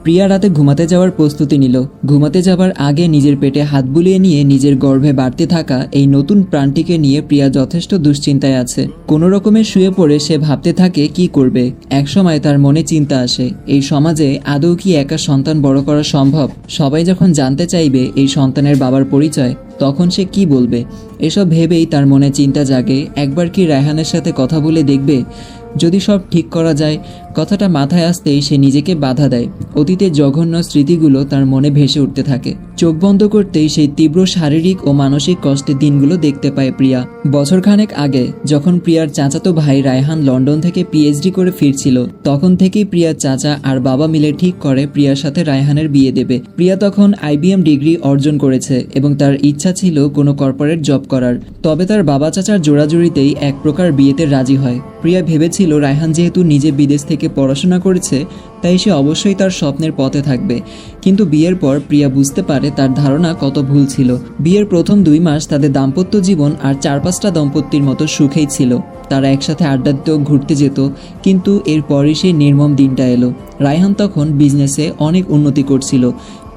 প্রিয়া রাতে ঘুমাতে যাওয়ার প্রস্তুতি নিল। ঘুমাতে যাবার আগে নিজের পেটে হাত বুলিয়ে নিয়ে নিজের গর্ভে বাড়তে থাকা এই নতুন প্রাণটিকে নিয়ে প্রিয়া যথেষ্ট দুশ্চিন্তায় আছে। কোনো রকমে শুয়ে পড়ে সে ভাবতে থাকে কি করবে। একসময় তার মনে চিন্তা আসে, এই সমাজে আদৌ কি একা সন্তান বড় করা সম্ভব? সবাই যখন জানতে চাইবে এই সন্তানের বাবার পরিচয়, তখন সে কি বলবে? এসব ভেবেই তার মনে চিন্তা জাগে, একবার কি রায়হানের সাথে কথা বলে দেখবে। যদি সব ঠিক করা যায়। কথাটা মাথায় আসতেই সে নিজেকে বাধা দেয়। অতীতের জঘন্য স্মৃতিগুলো তার মনে ভেসে উঠতে থাকে। চোখ বন্ধ করতেই সেই তীব্র শারীরিক ও মানসিক কষ্টের দিনগুলো দেখতে পায় প্রিয়া। বছরখানেক আগে যখন প্রিয়ার চাচাতো ভাই রায়হান লন্ডন থেকে পিএইচডি করে ফিরছিল, তখন থেকেই প্রিয়ার চাচা আর বাবা মিলে ঠিক করে প্রিয়ার সাথে রায়হানের বিয়ে দেবে। প্রিয়া তখন আইবিএম ডিগ্রি অর্জন করেছে এবং তার ইচ্ছা ছিল কোনো কর্পোরেট জব করার। তবে তার বাবা চাচার জোড়াজুড়িতেই এক প্রকার বিয়েতে রাজি হয়। প্রিয়া ভেবেছিল রায়হান যেহেতু নিজে বিদেশ থেকে পড়াশোনা করেছে, তাই সে অবশ্যই তার স্বপ্নের পথে থাকবে। কিন্তু বিয়ের পর প্রিয়া বুঝতে পারে তার ধারণা কত ভুল ছিল। বিয়ের প্রথম 2 মাস তাদের দাম্পত্য জীবন আর 4-5টা দম্পতির মতো সুখেই ছিল। তারা একসাথে আড্ডা দিতেও ঘুরতে যেত, কিন্তু এরপরই সেই নির্মম দিনটা এলো। রায়হান তখন বিজনেসে অনেক উন্নতি করছিল।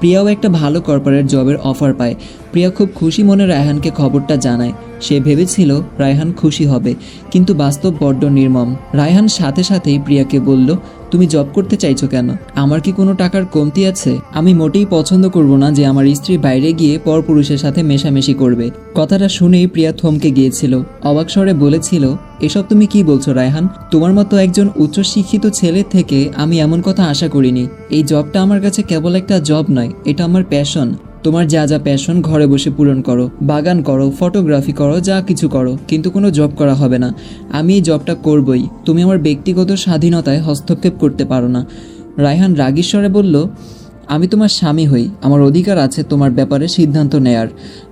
প্রিয়াও একটা ভালো কর্পোরেট জবের অফার পায়। প্রিয়া খুব খুশি মনে রায়হানকে খবরটা জানায়। সে ভেবেছিল রায়হান খুশি হবে, কিন্তু বাস্তব বড্ড নির্মম। রায়হান সাথে সাথেই প্রিয়াকে বলল, তুমি জব করতে চাইছো কেন? আমার কি কোনো টাকার কমতি আছে? আমি মোটেই পছন্দ করব না যে আমার স্ত্রী বাইরে গিয়ে পরপুরুষের সাথে মেশামেশি করবে। কথাটা শুনেই প্রিয়া থমকে গিয়েছিল। অবাক স্বরে বলেছিল, এসব তুমি কি বলছো রায়হান? তোমার মতো একজন উচ্চশিক্ষিত ছেলে থেকে আমি এমন কথা আশা করিনি। এই জবটা আমার কাছে কেবল একটা জব নয়, এটা আমার প্যাশন। তোমার যা যা প্যাশন ঘরে বসে পূরণ করো, বাগান করো, ফটোগ্রাফি করো, যা কিছু করো, কিন্তু কোনো জব করা হবে না। আমি এই জবটা করবই। তুমি আমার ব্যক্তিগত স্বাধীনতায় হস্তক্ষেপ করতে পারো না। রায়হান রাগী স্বরে বলল, আমি তোমার স্বামী হই, আমার অধিকার আছে তোমার ব্যাপারে সিদ্ধান্ত নেয়ার।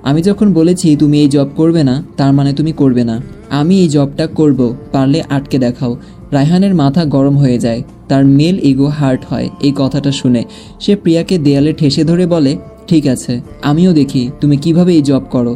আমি যখন বলেছি তুমি এই জব করবে না, তার মানে তুমি করবে না। আমি এই জবটা করব, পারলে আটকে দেখাও। রায়হানের মাথা গরম হয়ে যায়, তার মেল ইগো হার্ট হয় এই কথাটা শুনে। সে প্রিয়াকে দেয়ালে ঠেসে ধরে বলে, ঠিক আছে, আমিও দেখি তুমি কিভাবে এই জব করো।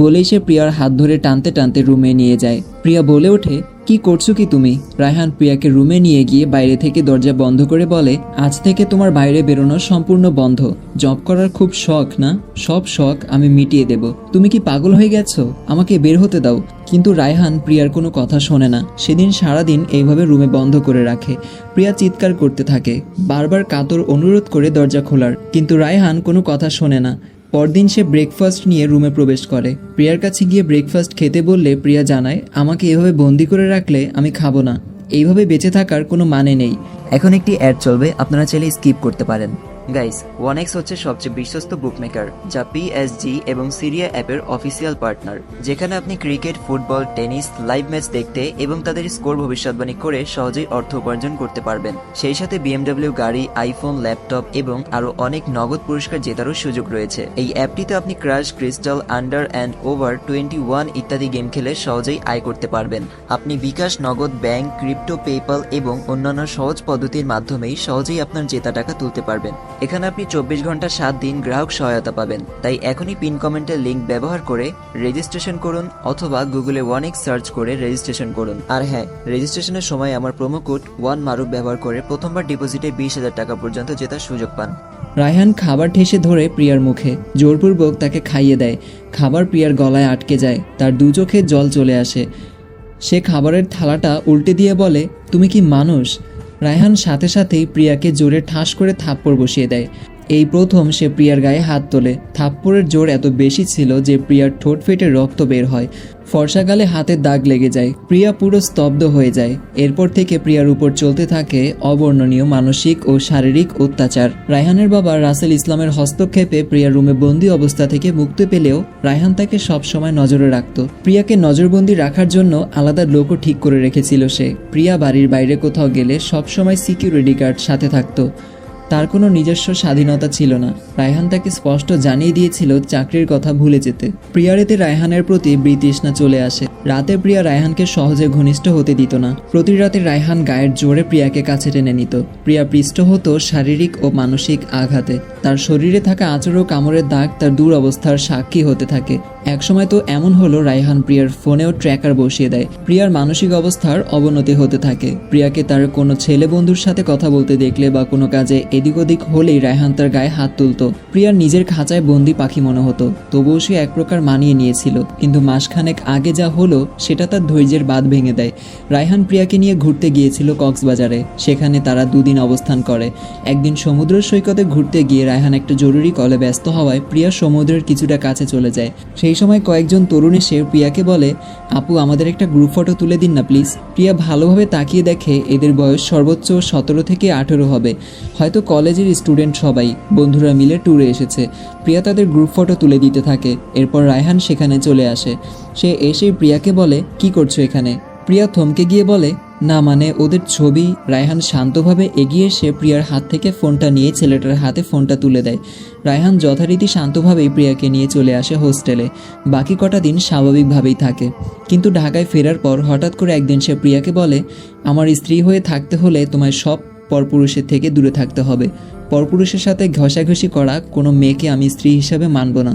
বলেই সে প্রিয়ার হাত ধরে টানতে টানতে রুমে নিয়ে যায়। প্রিয়া বলে ওঠে, কি করছো কি তুমি? রায়হান প্রিয়াকে রুমে নিয়ে গিয়ে বাইরে থেকে দরজা বন্ধ করে বলে, আজ থেকে তোমার বাইরে বেরোনো সম্পূর্ণ বন্ধ। জব করার খুব শখ না? সব শখ আমি মিটিয়ে দেব। তুমি কি পাগল হয়ে গেছো? আমাকে বের হতে দাও। কিন্তু রায়হান প্রিয়ার কোনো কথা শোনে না। সেদিন সারাদিন এইভাবে রুমে বন্ধ করে রাখে। প্রিয়া চিৎকার করতে থাকে, বারবার কাতর অনুরোধ করে দরজা খোলার, কিন্তু রায়হান কোনো কথা শোনে না। পরদিন সে ব্রেকফাস্ট নিয়ে রুমে প্রবেশ করে। প্রিয়ার কাছে গিয়ে ব্রেকফাস্ট খেতে বললে প্রিয়া জানায়, আমাকে এভাবে বন্দি করে রাখলে আমি খাবো না। এইভাবে বেঁচে থাকার কোনো মানে নেই। এখন একটি অ্যাড চলবে, আপনারা চাইলে স্কিপ করতে পারেন। গাইস, 1x হচ্ছে সবচেয়ে বিশ্বস্ত বুকমেকার, যা পিএসজি এবং সিরিয়া অ্যাপের অফিসিয়াল পার্টনার, যেখানে আপনি cricket, football, tennis live match দেখতে এবং তাদের স্কোর ভবিষ্যৎবাণী করে সহজেই অর্থ উপার্জন করতে পারবেন। সেই সাথে বিএমডব্লিউ গাড়ি, আইফোন, ল্যাপটপ এবং আরো অনেক নগদ পুরস্কার জেতারও সুযোগ রয়েছে। এই অ্যাপটিতে আপনি crash, crystal, under and over 21 ইত্যাদি গেম খেলে সহজেই আয় করতে পারবেন। আপনি বিকাশ, নগদ, ব্যাংক, ক্রিপ্টো, পেপ্যাল এবং অন্যান্য সহজ পদ্ধতির মাধ্যমেই সহজেই আপনার জেতা টাকা তুলতে পারবেন। এখানে আপনি 24 ঘন্টা 7 দিন গ্রাহক সহায়তা পাবেন। তাই এখনই পিন কমেন্টের লিঙ্ক ব্যবহার করে রেজিস্ট্রেশন করুন, অথবা গুগলে 1x সার্চ করে রেজিস্ট্রেশন করুন। আর হ্যাঁ, রেজিস্ট্রেশনের সময় আমার প্রোমো কোড 1MARUF ব্যবহার করে প্রথমবার ডিপোজিটে 20,000 টাকা পর্যন্ত জেতার সুযোগ পান। রায়হান খাবার ঠেসে ধরে প্রিয়ার মুখে জোরপূর্বক তাকে খাইয়ে দেয়। খাবার প্রিয়ার গলায় আটকে যায়, তার দু চোখে জল চলে আসে। সে খাবারের থালাটা উল্টে দিয়ে বলে, তুমি কি মানুষ? রায়হান সাথে সাথেই প্রিয়াকে জোরে ঠাস করে থাপ্পড় বসিয়ে দেয়। এই প্রথম সে প্রিয়ার গায়ে হাত তোলে। থাপ্পড়ের জোর এত বেশি ছিল যে প্রিয়ার ঠোঁট ফেটে রক্ত বের হয়। ফর্সা গালে হাতের দাগ লেগে যায়। প্রিয়া পুরো স্তব্ধ হয়ে যায়। এরপর থেকে প্রিয়ার উপর চলতে থাকে অবর্ণনীয় মানসিক ও শারীরিক অত্যাচার। রায়হানের বাবা রাসেল ইসলামের হস্তক্ষেপে প্রিয়ার রুমে বন্দি অবস্থা থেকে মুক্তি পেলেও রায়হান তাকে সবসময় নজরে রাখত। প্রিয়াকে নজরবন্দি রাখার জন্য আলাদা লোকও ঠিক করে রেখেছিল সে। প্রিয়া বাড়ির বাইরে কোথাও গেলে সবসময় সিকিউরিটি গার্ড সাথে থাকতো। তার কোনো নিজস্ব স্বাধীনতা ছিল না। রায়হান তাকে স্পষ্ট জানিয়ে দিয়েছিল চাকরির কথা ভুলে যেতে। প্রিয়ার এতে রায়হানের প্রতি বিতৃষ্ণা চলে আসে। রাতে প্রিয়া রায়হানকে সহজে ঘনিষ্ঠ হতে দিত না। প্রতি রাতে রায়হান গায়ের জোরে প্রিয়াকে কাছে টেনে নিত। প্রিয়া পৃষ্ঠ হতো শারীরিক ও মানসিক আঘাতে। তার শরীরে থাকা আঁচড় ও কামড়ের দাগ তার দুরবস্থার সাক্ষী হতে থাকে। একসময় তো এমন হলো রায়হান প্রিয়ার ফোনেও ট্র্যাকার বসিয়ে দেয়। প্রিয়ার মানসিক অবস্থার অবনতি হতে থাকে। প্রিয়াকে তার কোনো ছেলে বন্ধুর সাথে কথা বলতে দেখলে বা কোনো কাজে এদিক ওদিক হলেই রায়হান তার গায়ে হাত তুলতো। প্রিয়ার নিজের খাঁচায় বন্দি পাখি মনে হতো, তবুও সে এক প্রকার মানিয়ে নিয়েছিল। কিন্তু মাসখানেক আগে যা হলো সেটা তার ধৈর্যের বাঁধ ভেঙে দেয়। রায়হান প্রিয়াকে নিয়ে ঘুরতে গিয়েছিল কক্সবাজারে। সেখানে তারা দুদিন অবস্থান করে। একদিন সমুদ্র সৈকতে ঘুরতে গিয়ে রায়হান একটা জরুরি কলে ব্যস্ত হওয়ায় প্রিয়া সমুদ্রের কিছুটা কাছে চলে যায়। সেই সময় কয়েকজন তরুণ এসে প্রিয়াকে বলে, আপু আমাদের একটা গ্রুপ ফটো তুলে দিন না প্লিজ। প্রিয়া ভালোভাবে তাকিয়ে দেখে এদের বয়স সর্বোচ্চ 17 থেকে 18 হবে, হয়তো কলেজের স্টুডেন্ট সবাই, বন্ধুরা মিলে ট্যুরে এসেছে। প্রিয়া তাদের গ্রুপ ফটো তুলে দিতে থাকে। এরপর রায়হান সেখানে চলে আসে। সে এসেই প্রিয়াকে বলে, কি করছো এখানে? প্রিয়া থমকে গিয়ে বলে, না মানে ওদের ছবি। রায়হান শান্তভাবে এগিয়ে এসে প্রিয়ার হাত থেকে ফোনটা নিয়ে ছেলেটার হাতে ফোনটা তুলে দেয়। রায়হান যথারীতি শান্তভাবেই প্রিয়াকে নিয়ে চলে আসে হোস্টেলে। বাকি কটা দিন স্বাভাবিকভাবেই থাকে। কিন্তু ঢাকায় ফেরার পর হঠাৎ করে একদিন সে প্রিয়াকে বলে, আমার স্ত্রী হয়ে থাকতে হলে তোমায় সব পরপুরুষের থেকে দূরে থাকতে হবে। পরপুরুষের সাথে ঘষাঘষি করা কোনো মেয়েকে আমি স্ত্রী হিসাবে মানব না।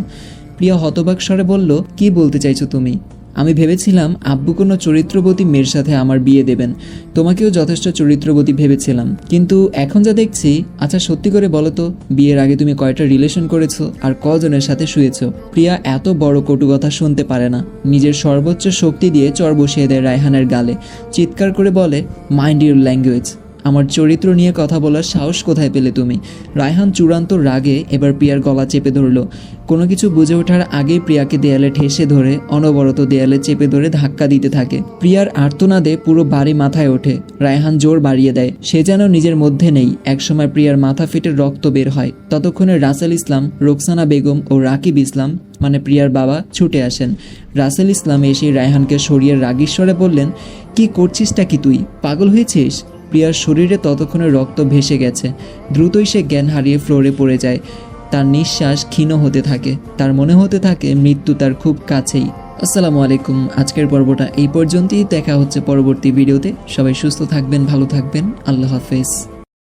প্রিয়া হতবাক স্বরে বলল, কি বলতে চাইছো তুমি? আমি ভেবেছিলাম আব্বু কোনো চরিত্রবতী মেয়ের সাথে আমার বিয়ে দেবেন। তোমাকেও যথেষ্ট চরিত্রবতী ভেবেছিলাম, কিন্তু এখন যা দেখছি। আচ্ছা সত্যি করে বলো তো, বিয়ের আগে তুমি কয়টা রিলেশন করেছো আর কজনের সাথে শুয়েছো? প্রিয়া এত বড় কটু কথা শুনতে পারে না। নিজের সর্বোচ্চ শক্তি দিয়ে চর বসিয়ে দেয় রায়হানের গালে। চিৎকার করে বলে, মাইন্ড ইউর ল্যাঙ্গুয়েজ। আমার চরিত্র নিয়ে কথা বলার সাহস কোথায় পেলে তুমি? রায়হান চূড়ান্ত রাগে এবার প্রিয়ার গলা চেপে ধরল। কোনো কিছু বুঝে ওঠার আগেই প্রিয়াকে দেয়ালে ঠেসে ধরে অনবরত দেয়ালে চেপে ধরে ধাক্কা দিতে থাকে। প্রিয়ার আর্তনাদে পুরো বাড়ি মাথায় ওঠে। রায়হান জোর বাড়িয়ে দেয়। সে যেন নিজের মধ্যে নেই। একসময় প্রিয়ার মাথা ফেটে রক্ত বের হয়। ততক্ষণে রাসেল ইসলাম, রোকসানা বেগম ও রাকিব ইসলাম মানে প্রিয়ার বাবা ছুটে আসেন। রাসেল ইসলাম এসে রায়হানকে সরিয়ে রাগীশ্বরে বললেন, কি করছিসটা কি তুই? পাগল হয়েছিস? প্রিয়ার শরীরে ততক্ষণে রক্ত ভেসে গেছে। দ্রুতই সে জ্ঞান হারিয়ে ফ্লোরে পড়ে যায়। তার নিঃশ্বাস ক্ষীণ হতে থাকে। তার মনে হতে থাকে মৃত্যু তার খুব কাছেই। আসসালামু আলাইকুম। আজকের পর্বটা এই পর্যন্তই। দেখা হচ্ছে পরবর্তী ভিডিওতে। সবাই সুস্থ থাকবেন, ভালো থাকবেন। আল্লাহ হাফেজ।